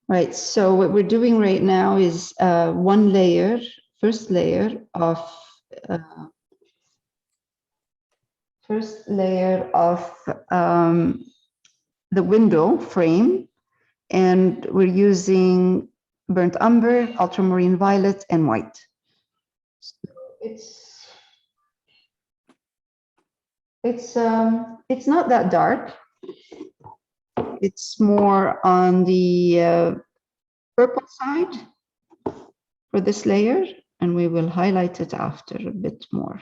Right, so what we're doing right now is one layer, first layer of the window frame, and we're using burnt umber, ultramarine violet, and white. So it's not that dark. It's more on the purple side for this layer, and we will highlight it after a bit more.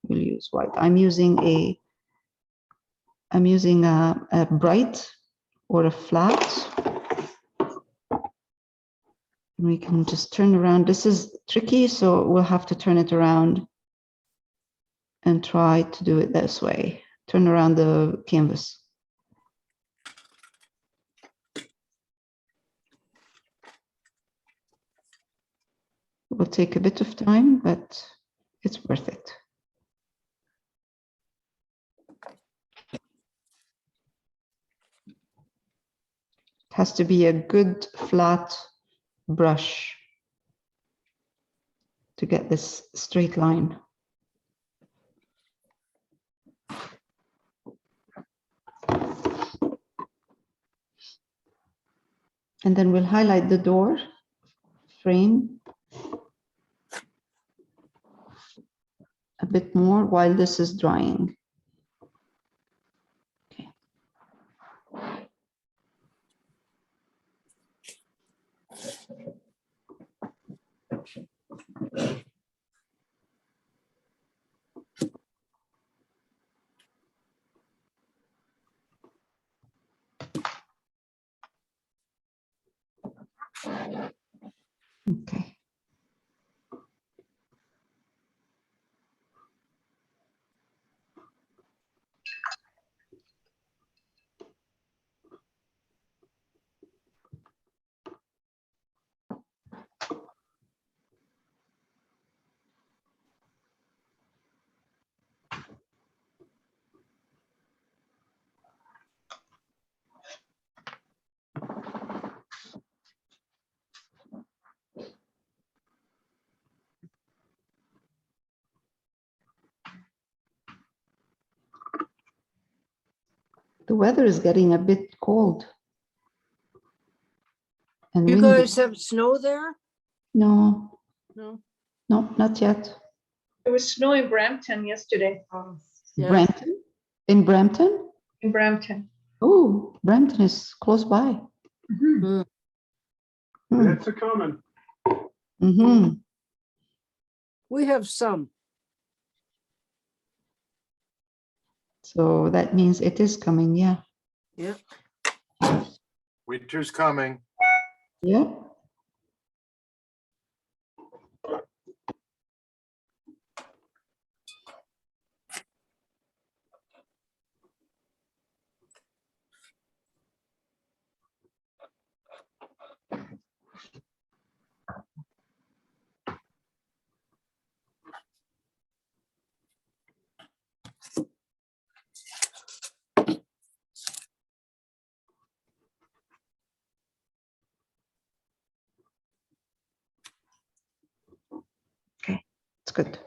We'll use white. I'm using a bright or a flat. We can just turn around. This is tricky, so we'll have to turn it around and try to do it this way. Turn around the canvas. It will take a bit of time, but it's worth it. It has to be a good flat brush to get this straight line. And then we'll highlight the door frame a bit more while this is drying. Okay. Okay. The weather is getting a bit cold. And You windy. guys have snow there? No, No. no, not yet. It was snow in Brampton yesterday. Yeah. Brampton? In Brampton? In Brampton. Oh, Brampton is close by. Mhm. That's a common. Mm-hmm. We have some. So that means it is coming, yeah. Yeah. Winter's coming. Yeah. Okay, it's good.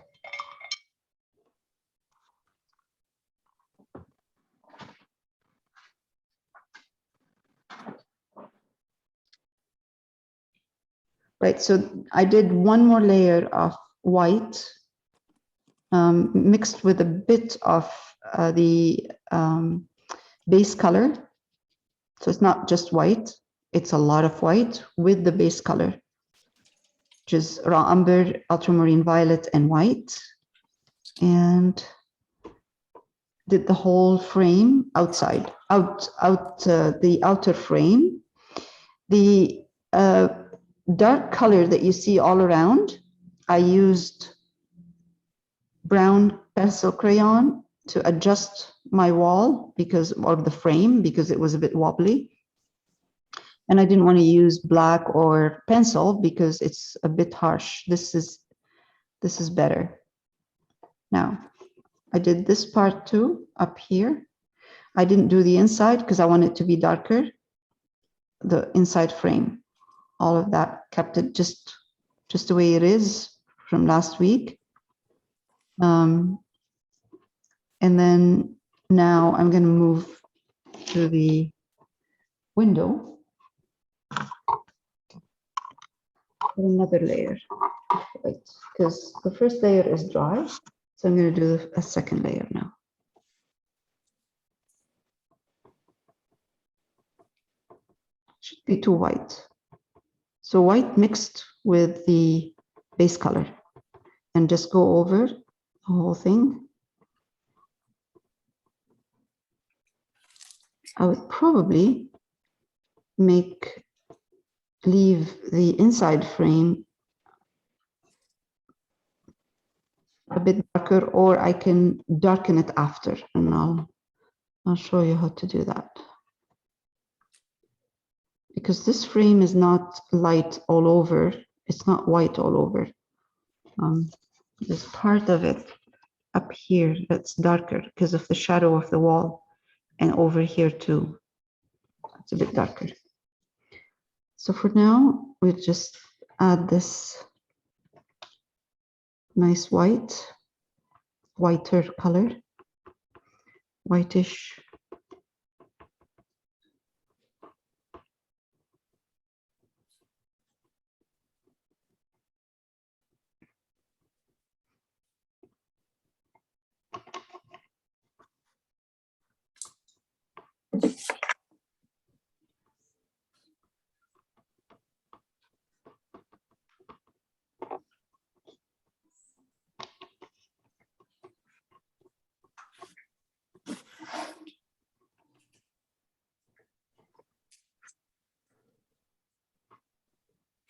Right, so I did one more layer of white mixed with a bit of the base color. So it's not just white, it's a lot of white with the base color, which is raw umber, ultramarine violet, and white. And did the whole frame outside, the outer frame. The dark color that you see all around, I used brown pencil crayon to adjust my wall because of the frame, because it was a bit wobbly. And I didn't want to use black or pencil because it's a bit harsh. This is better. Now, I did this part too, up here. I didn't do the inside because I want it to be darker. the inside frame. All of that, kept it just the way it is from last week. And then now I'm going to move to the window. Put another layer, right? Because the first layer is dry. So I'm going to do a second layer now. Should be too white. So white mixed with the base color and just go over the whole thing. I would probably leave the inside frame a bit darker, or I can darken it after, and I'll show you how to do that. Because this frame is not light all over, it's not white all over. There's part of it up here that's darker because of the shadow of the wall, and over here too, it's a bit darker. So for now, we'll just add this nice whiter color, whitish.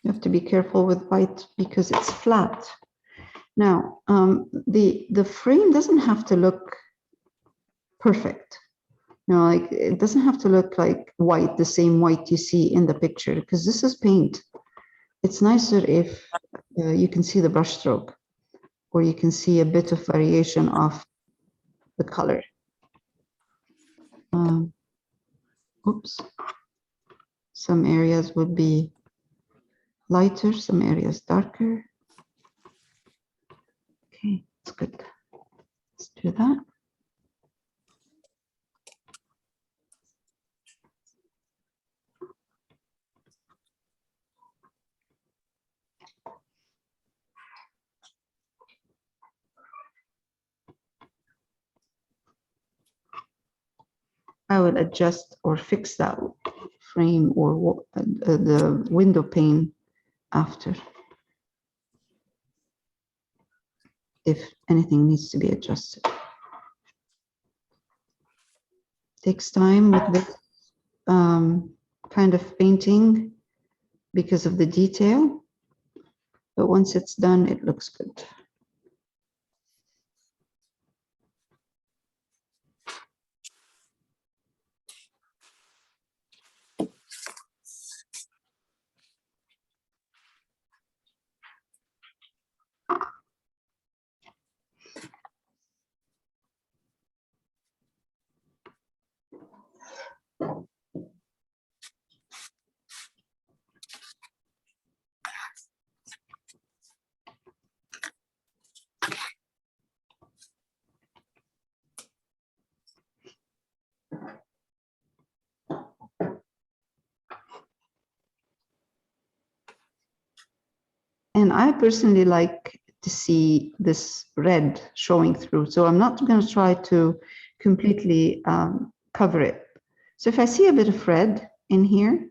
You have to be careful with white because it's flat. Now, the frame doesn't have to look perfect. You know, like it doesn't have to look like white, the same white you see in the picture, because this is paint. It's nicer if you can see the brush stroke, or you can see a bit of variation of the color. Oops. Some areas would be lighter, some areas darker. Okay, that's good. Let's do that. I will adjust or fix that frame or the window pane after, if anything needs to be adjusted. Takes time with this kind of painting because of the detail, but once it's done, it looks good. And I personally like to see this red showing through. So I'm not going to try to completely cover it. So if I see a bit of red in here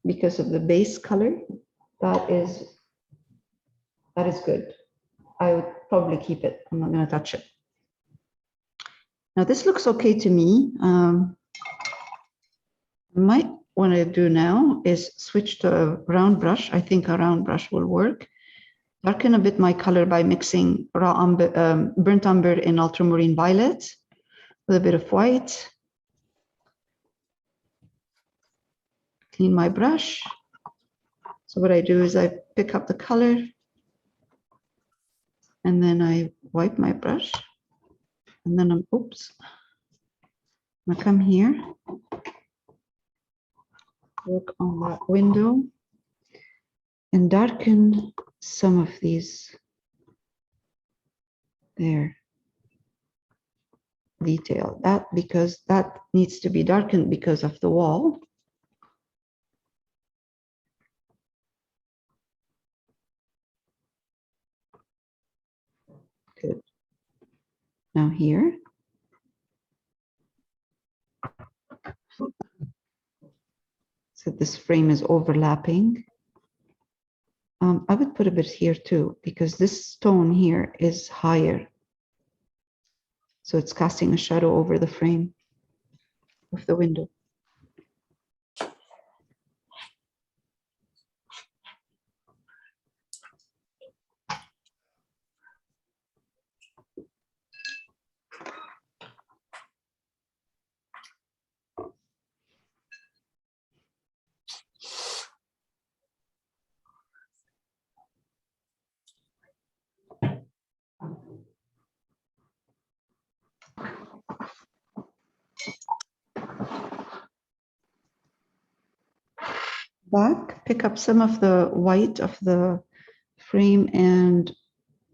because of the base color, that is good. I would probably keep it. I'm not going to touch it. Now this looks okay to me. Might want to do now is switch to a round brush. I think a round brush will work. Darken a bit my color by mixing raw umber, burnt umber in ultramarine violet with a bit of white. Clean my brush. So what I do is I pick up the color and then I wipe my brush, and then I come here work on that window and darken some of these there. Detail that because that needs to be darkened because of the wall. Good. Now here. So this frame is overlapping. I would put a bit here too, because this stone here is higher. So it's casting a shadow over the frame of the window. Back, pick up some of the white of the frame and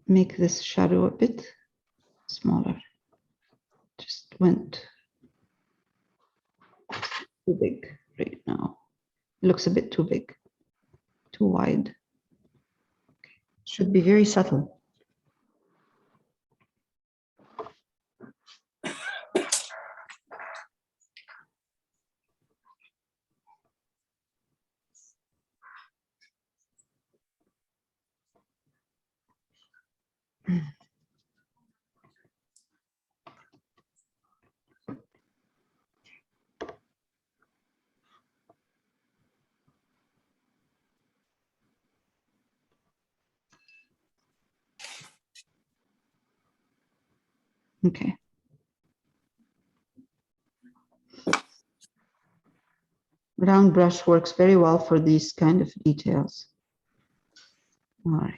make this shadow a bit smaller. Just went too big right now. It looks a bit too big, too wide. Should be very subtle. Okay. Round brush works very well for these kind of details. All right.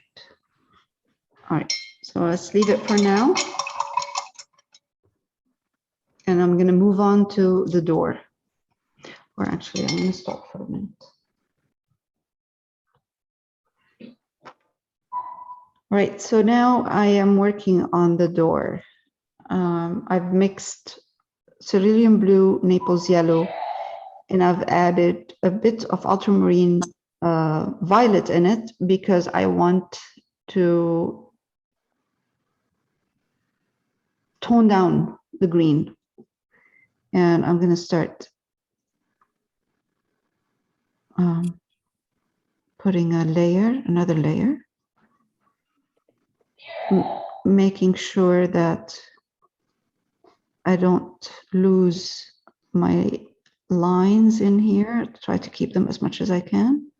All right. So let's leave it for now. And I'm going to move on to the door. Or actually, I'm going to stop for a minute. All right. So now I am working on the door. I've mixed cerulean blue, Naples yellow, and I've added a bit of ultramarine violet in it because I want to tone down the green. And I'm going to start putting a layer, another layer, making sure that I don't lose my lines in here. Try to keep them as much as I can.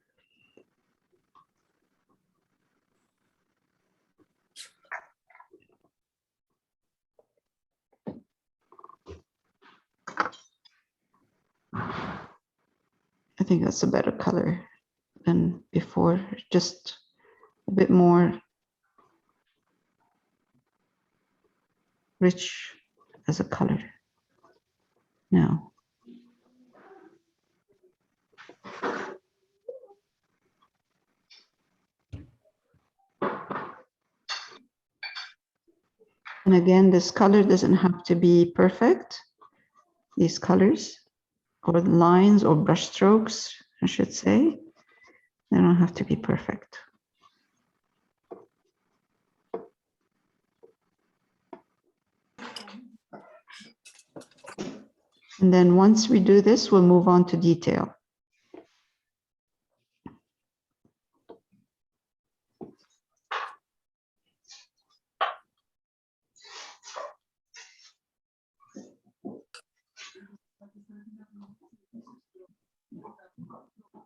I think that's a better color than before, just a bit more rich as a color now. And again, this color doesn't have to be perfect. These colors or lines or brush strokes, I should say, they don't have to be perfect. And then once we do this, we'll move on to detail.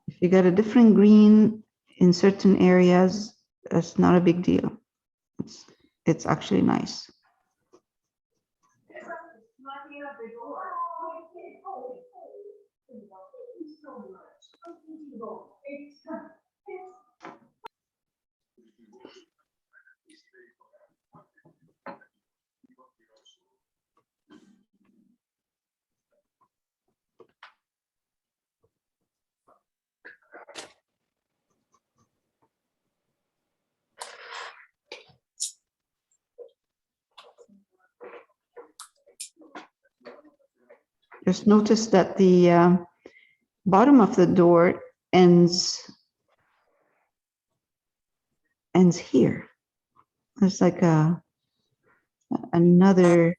If you get a different green in certain areas, that's not a big deal. It's actually nice. Just notice that the bottom of the door ends here. There's like another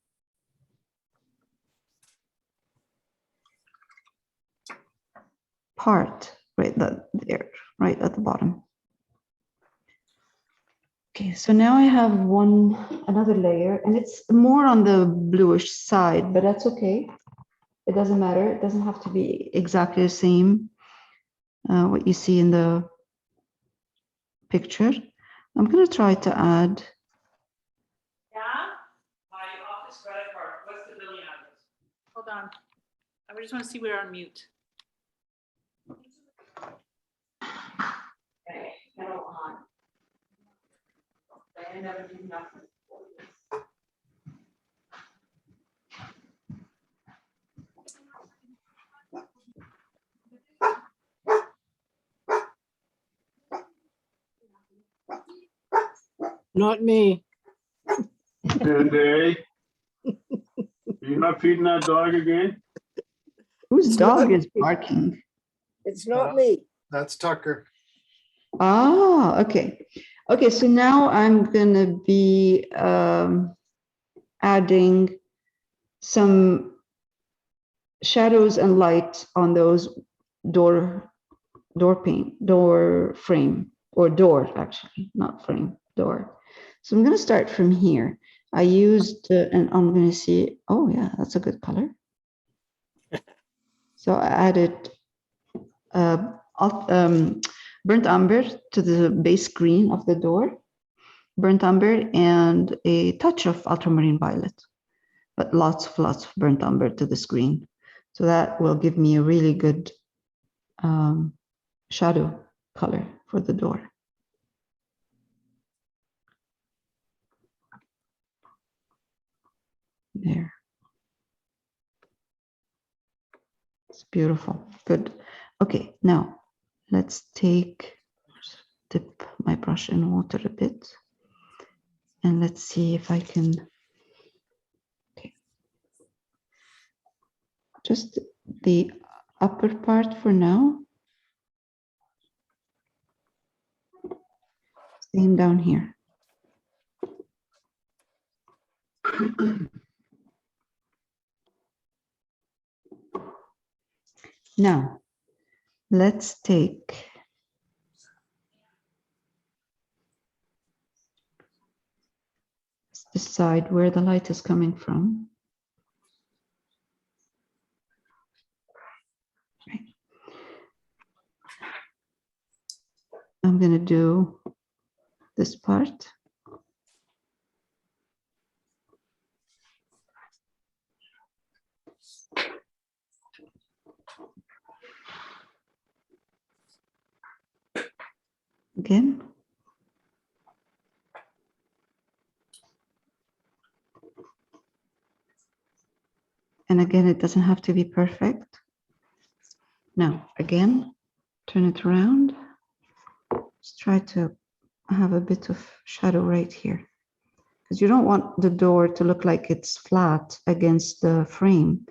part right there, right at the bottom. Okay, so now I have another layer, and it's more on the bluish side, but that's okay. It doesn't matter. It doesn't have to be exactly the same what you see in the picture. I'm going to try to add. Yeah? My office credit card, what's the billing address? Hold on. I just want to see we're on mute. Okay, hello on. I never do nothing for this. Not me. Cindy, you not feeding that dog again? Whose It's dog not is barking? It's not me. That's Tucker. Ah, okay. Okay, so now I'm gonna be adding some shadows and light on those door frame, or door, actually, not frame, door. So I'm gonna start from here. I used, and I'm gonna see, oh yeah, that's a good color. So I added burnt umber to the base green of the door, burnt umber, and a touch of ultramarine violet, but lots of burnt umber to the screen. So that will give me a really good shadow color for the door. There. It's beautiful. Good. Okay, now let's dip my brush in water a bit. And let's see if I can, okay. Just the upper part for now. Same down here. Now, let's decide where the light is coming from. Right. I'm going to do this part. Again. And again, it doesn't have to be perfect. Now, again, turn it around. Just try to have a bit of shadow right here, because you don't want the door to look like it's flat against the frame.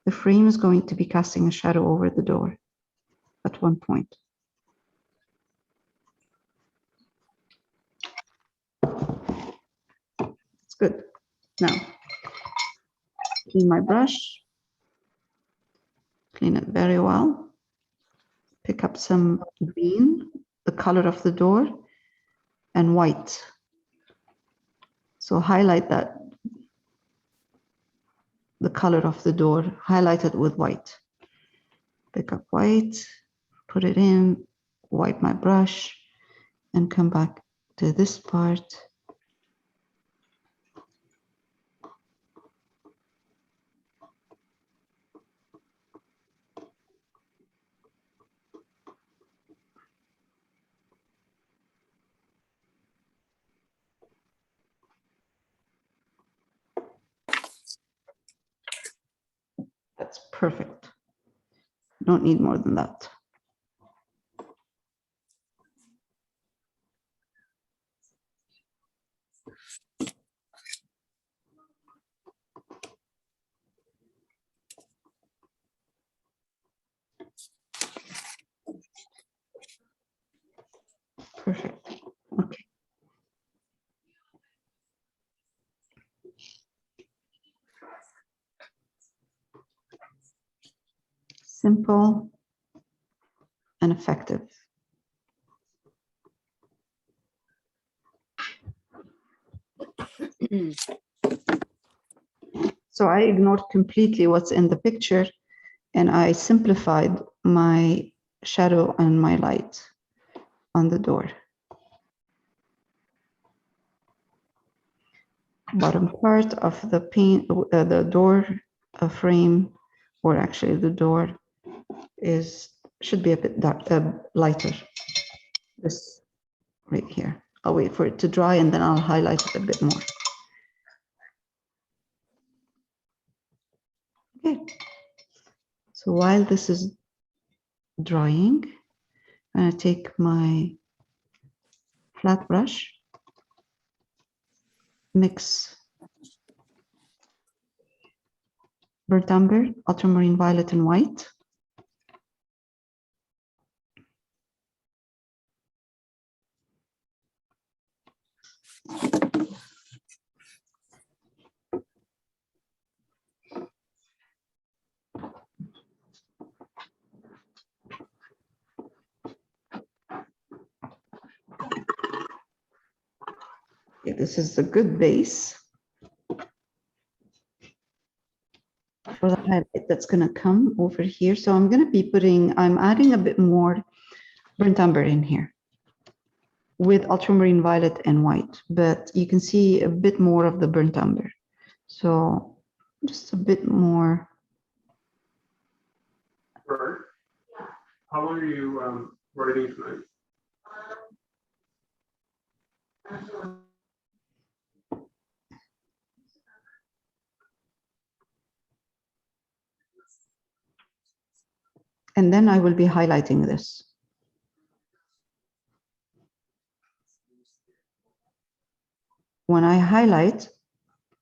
The frame is going to be casting a shadow over the door at one point. It's good. Now, clean my brush, clean it very well. Pick up some green, the color of the door, and white. So highlight that, the color of the door, highlight it with white. Pick up white, put it in, wipe my brush, and come back to this part. That's perfect. Don't need more than that. simple and effective. So I ignored completely what's in the picture and I simplified my shadow and my light on the door. Bottom part of the paint, the door frame, or actually the door should be a bit dark, lighter. This right here. I'll wait for it to dry and then I'll highlight it a bit more. Okay. So while this is drying, I'm going to take my flat brush, mix burnt umber, ultramarine violet, and white. Okay, this is a good base for the highlight that's going to come over here. So I'm going to be I'm adding a bit more burnt umber in here with ultramarine violet and white, but you can see a bit more of the burnt umber. So just a bit more. Bert, how long are you writing tonight? And then I will be highlighting this. When I highlight,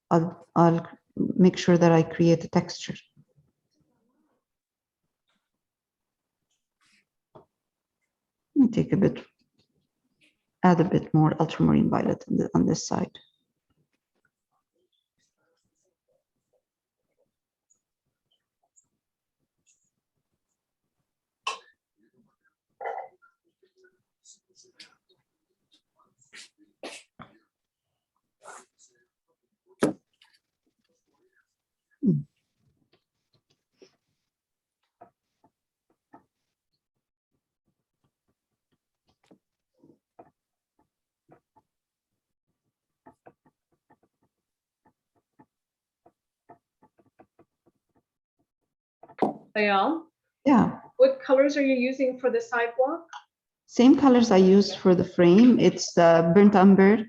I'll make sure that I create a texture. Let me take a bit, add a bit more ultramarine violet on this side. Ayal, Yeah, what colors are you using for the sidewalk? same colors I used for the frame. It's burnt umber,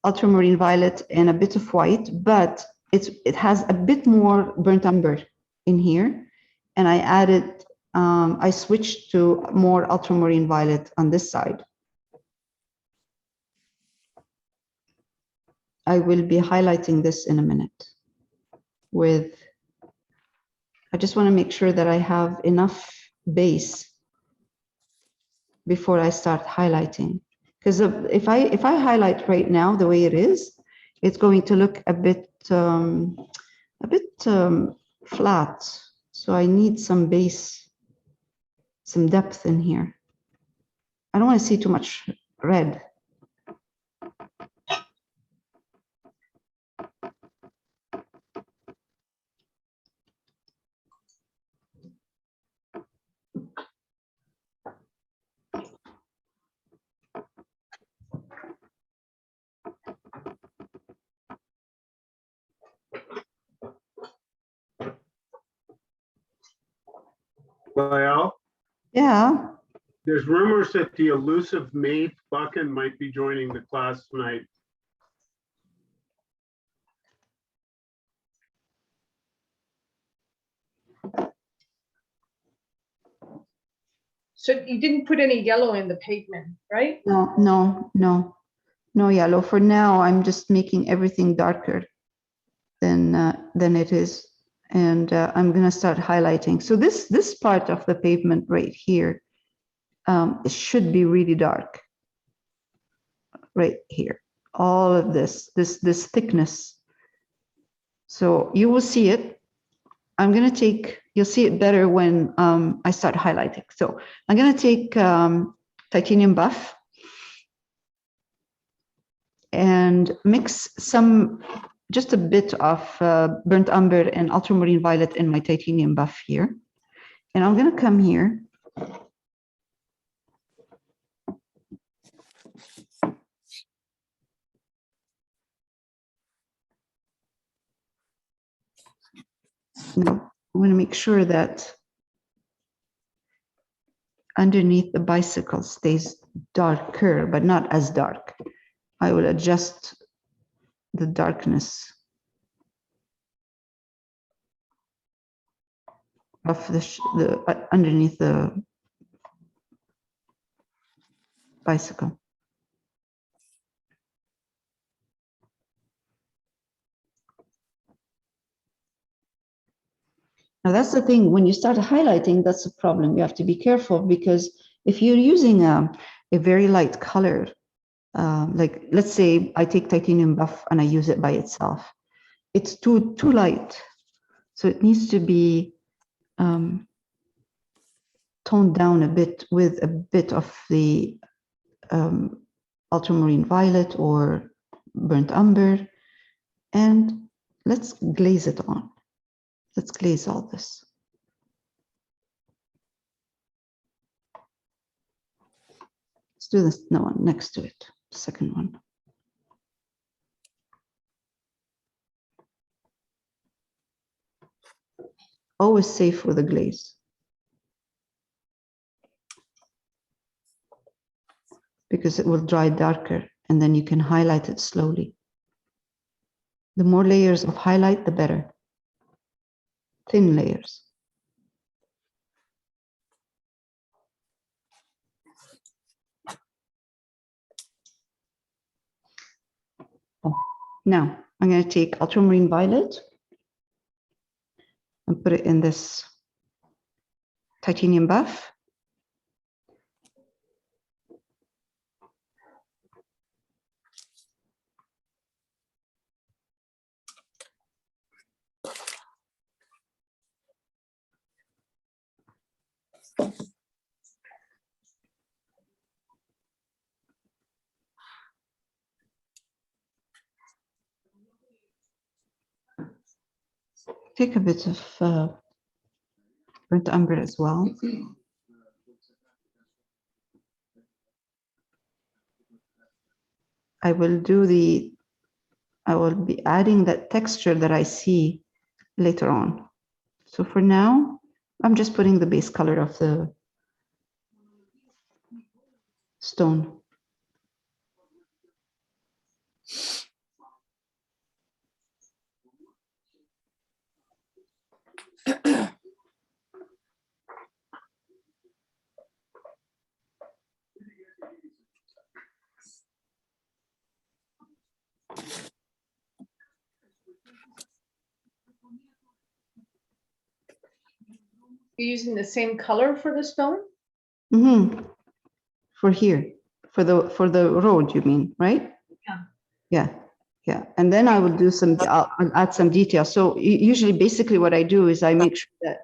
ultramarine violet, and a bit of white, but it has a bit more burnt umber in here. And I added, I switched to more ultramarine violet on this side. I will be highlighting this in a minute with, I just want to make sure that I have enough base before I start highlighting. Because if I highlight right now the way it is, it's going to look a bit flat. So I need some base, some depth in here. I don't want to see too much red. Well, Yeah. there's rumors that the elusive Maeve Buchan might be joining the class tonight. So you didn't put any yellow in the pavement, right? No yellow. For now, I'm just making everything darker than it is. And I'm going to start highlighting. So this part of the pavement right here, it should be really dark. Right here, all of this thickness. So you will see it. I'm going to take you'll see it better when I start highlighting. So I'm going to take titanium buff and mix just a bit of burnt umber and ultramarine violet in my titanium buff here. And I'm going to come here. Now, I want to make sure that underneath the bicycle stays darker, but not as dark. I will adjust the darkness of the underneath the bicycle. Now that's the thing, when you start highlighting, that's the problem. You have to be careful, because if you're using a very light color, like let's say I take titanium buff and I use it by itself, it's too light. So it needs to be toned down a bit with a bit of the ultramarine violet or burnt umber. And let's glaze it on. Let's glaze all this. Let's do this no one next to it, second one. Always safe with a glaze, because it will dry darker and then you can highlight it slowly. The more layers of highlight, the better. Thin layers. Oh. Now I'm going to take ultramarine violet and put it in this titanium buff. Take a bit of burnt umber as well. I will be adding that texture that I see later on. So for now, I'm just putting the base color of the stone. You're using the same color for the stone? Mm-hmm. For here, for the road, you mean, right? Yeah. Yeah, yeah. And then I will do I'll add some detail. So usually, basically, what I do is I make sure that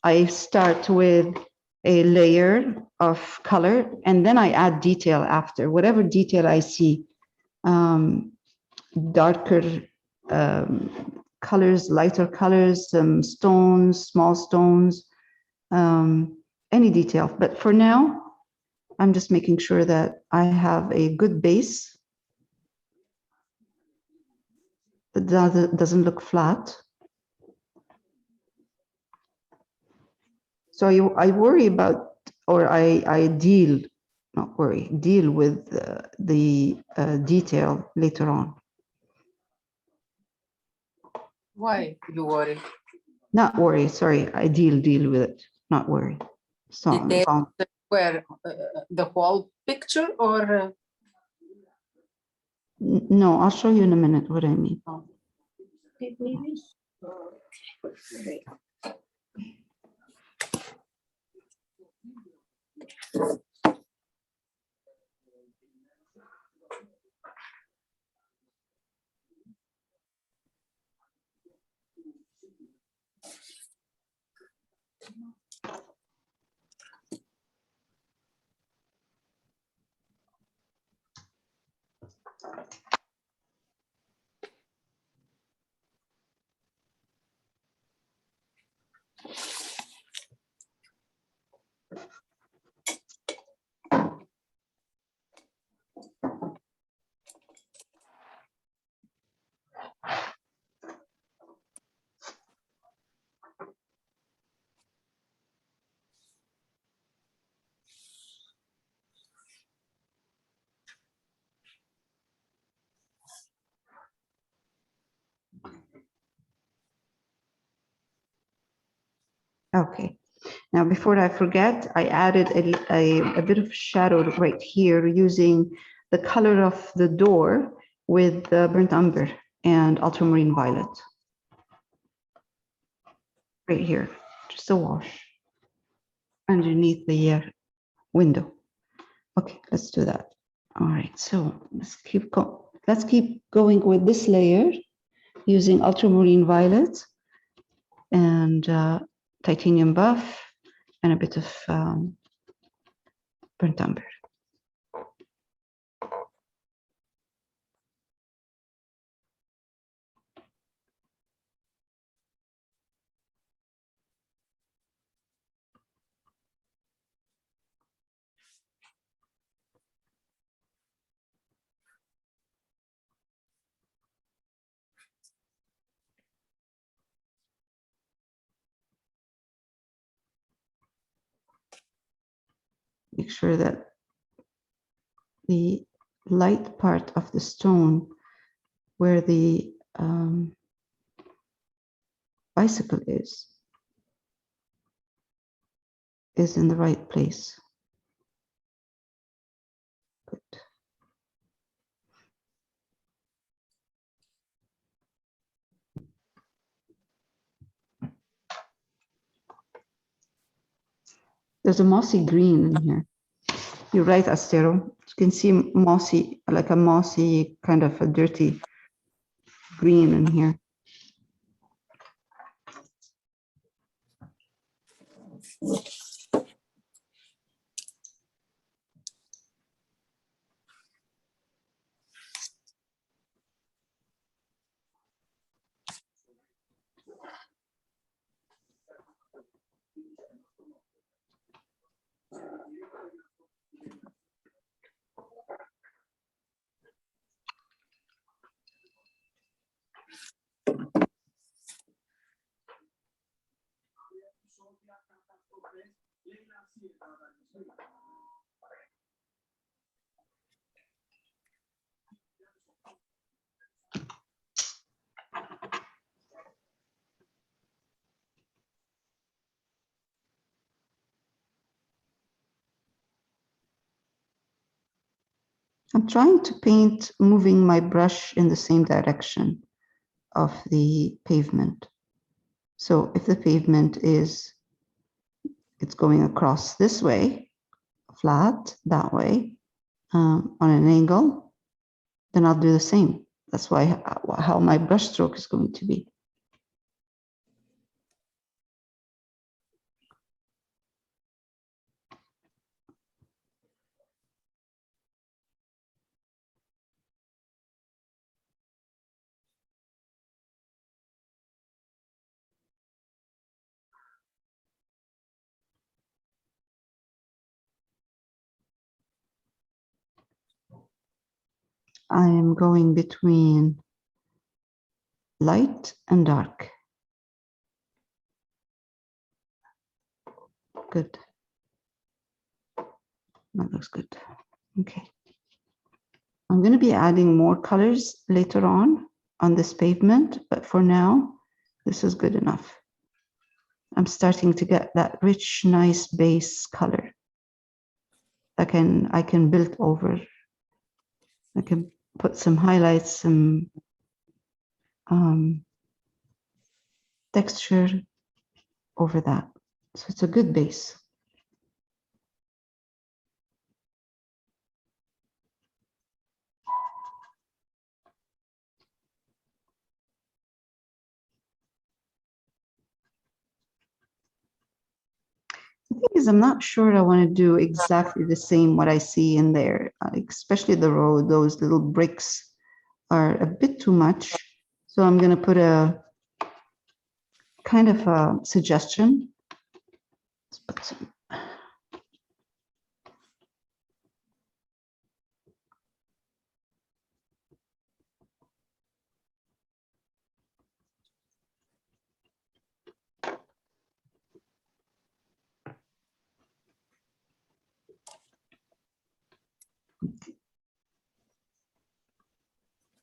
I start with a layer of color, and then I add detail after. Whatever detail I see, darker colors, lighter colors, some stones, small stones, any detail. But for now, I'm just making sure that I have a good base that doesn't look flat. So I worry about, or I deal, not worry, deal with the detail later on. Why you worry? Not worry, sorry, I deal with it, not worry. So, Detail where the whole picture or no, I'll show you in a minute what I mean. Okay. Now, before I forget, I added a bit of shadow right here using the color of the door with the burnt umber and ultramarine violet. Right here, just a wash underneath the window. Okay, let's do that. All right, so let's keep going with this layer using ultramarine violet and titanium buff and a bit of burnt umber. Make sure that the light part of the stone where the bicycle is in the right place. Good. There's a mossy green in here. You're right, Astero. You can see mossy, like a mossy kind of a dirty green in here. I'm trying to paint moving my brush in the same direction of the pavement. So if the pavement is, it's going across this way, flat, that way, on an angle, then I'll do the same. That's why how my brush stroke is going to be. I am going between light and dark. Good. That looks good. Okay. I'm going to be adding more colors later on this pavement, but for now, this is good enough. I'm starting to get that rich, nice base color. I can build over. I can put some highlights, some texture over that. So it's a good base. The thing is, I'm not sure I want to do exactly the same what I see in there, especially the road. Those little bricks are a bit too much. So I'm going to put a kind of a suggestion. Let's put some.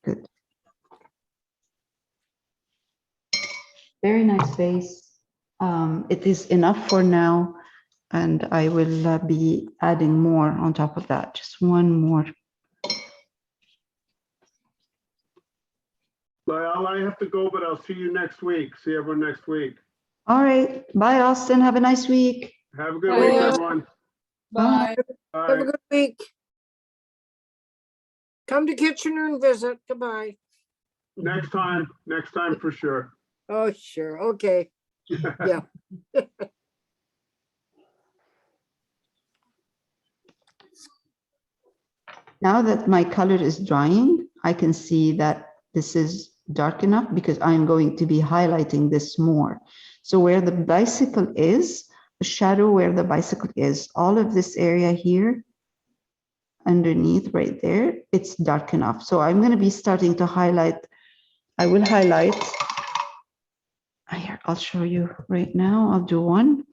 Good. Very nice base. It is enough for now, and I will be adding more on top of that. Just one more. Well, I have to go, but I'll see you next week. See everyone next week. All right. Bye, Austin. Have a nice week. Have a good Bye. week, everyone. Bye. Have a Bye. good week. Come to Kitchener and visit. Goodbye. Next time for sure. Oh, sure. Okay. Yeah. Now that my color is drying, I can see that this is dark enough because I'm going to be highlighting this more. So where the bicycle is, the shadow where the bicycle is, all of this area here, underneath right there, it's dark enough. So I'm going to be starting to highlight. I will highlight. Here, I'll show you right now. I'll do one.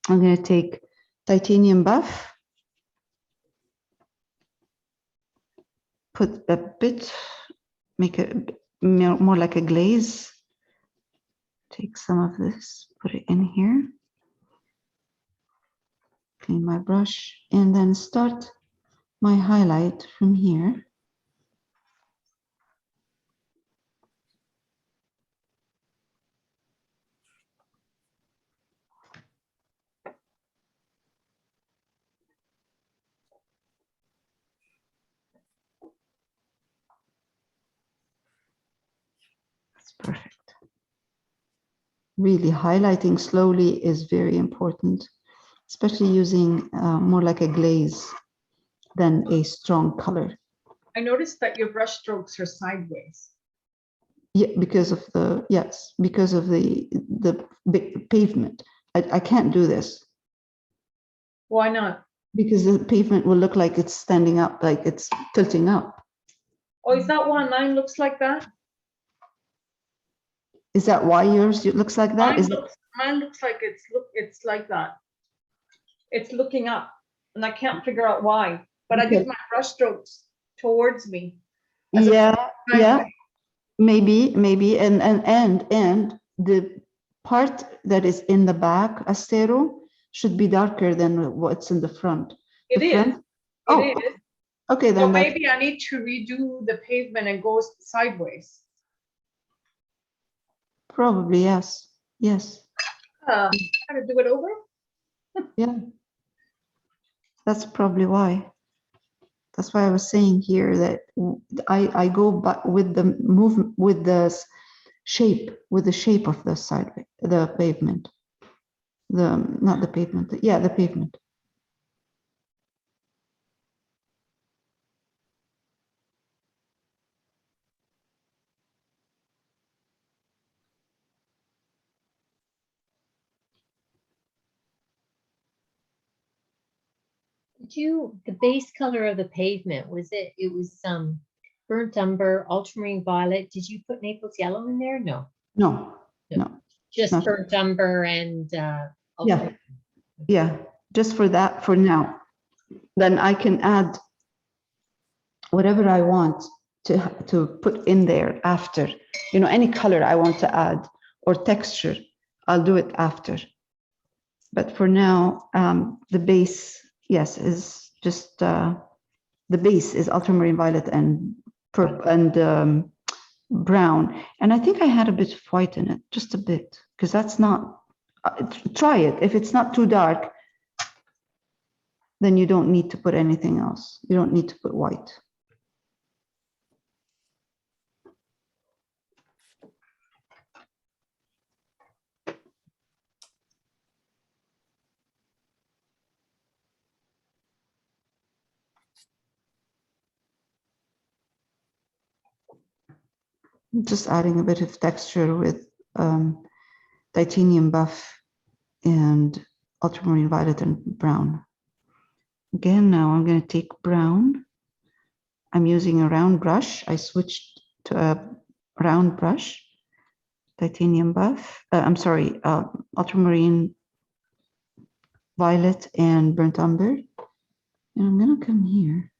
I'm going to take titanium buff. Put a bit, make it more like a glaze. Take some of this, put it in here. Clean my brush and then start my highlight from here. That's perfect. Really highlighting slowly is very important, especially using more like a glaze than a strong color. I noticed that your brush strokes are sideways. Yeah, because of the, yes, because of the big pavement. I can't do this Why not? because the pavement will look like it's standing up, like it's tilting up. Oh, is that why mine looks like that? Is that why yours looks like that? Is it? Mine looks like it's like that. It's looking up, and I can't figure out why. But I Okay. did my brush strokes towards me. as Yeah, opposed to yeah, sideways. maybe, and the part that is in the back, astero, should be darker than what's in the front. It The is. front- It Oh, is. okay, So then that, maybe I need to redo the pavement and go sideways. probably, yes, yes, Gotta do it over? yeah. That's probably why. That's why I was saying here that I go back with the movement, with the shape, with the shape of the sideway, the pavement. Not the pavement, yeah, the pavement. The base color of the pavement, it was burnt umber, ultramarine violet. Did you put Naples yellow in there? No, No, no, just not- burnt umber and yeah, ultramarine. yeah, just for that, for now. Then I can add whatever I want to put in there after, you know, any color I want to add or texture, I'll do it after. But for now, the base, yes, is just, the base is ultramarine violet and purple and brown. And I think I had a bit of white in it, just a bit, because that's not, try it. If it's not too dark, then you don't need to put anything else. You don't need to put white. Just adding a bit of texture with titanium buff and ultramarine violet and brown. Again, now I'm going to take brown. I'm using a round brush. I switched to a round brush, titanium buff. I'm sorry, ultramarine violet and burnt umber. And I'm going to come here.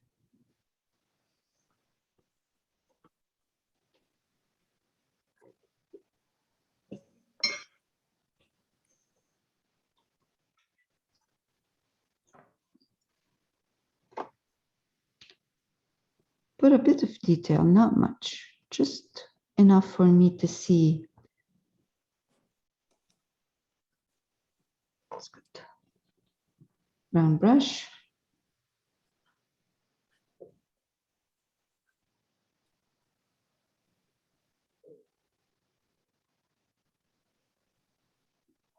put a bit of detail, not much, just enough for me to see. That's good. Round brush.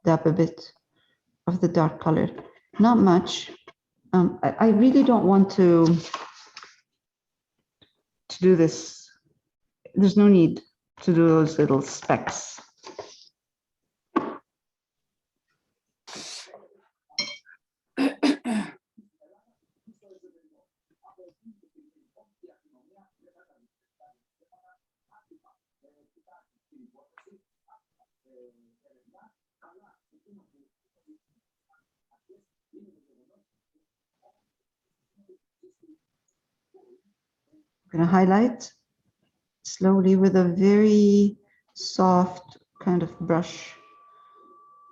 Dab a bit of the dark color, not much. I really don't want to do this. There's no need to do those little specks. I'm going to highlight slowly with a very soft kind of brush,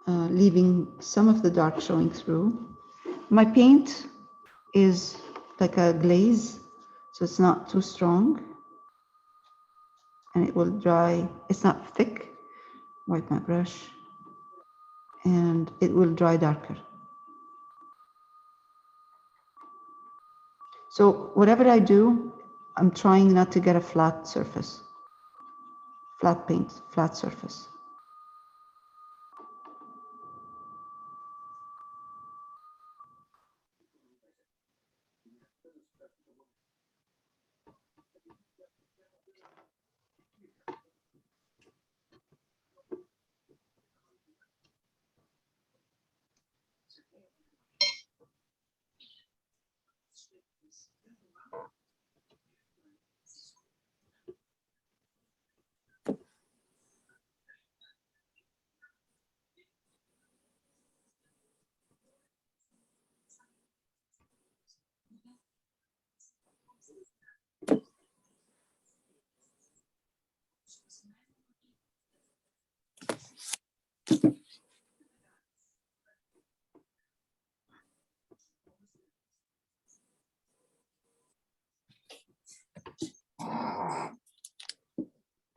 leaving some of the dark showing through. My paint is like a glaze, so it's not too strong. And it will dry, it's not thick. Wipe my brush. And it will dry darker. So whatever I do, I'm trying not to get a flat surface. Flat paint, flat surface.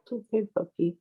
Okay, puppy.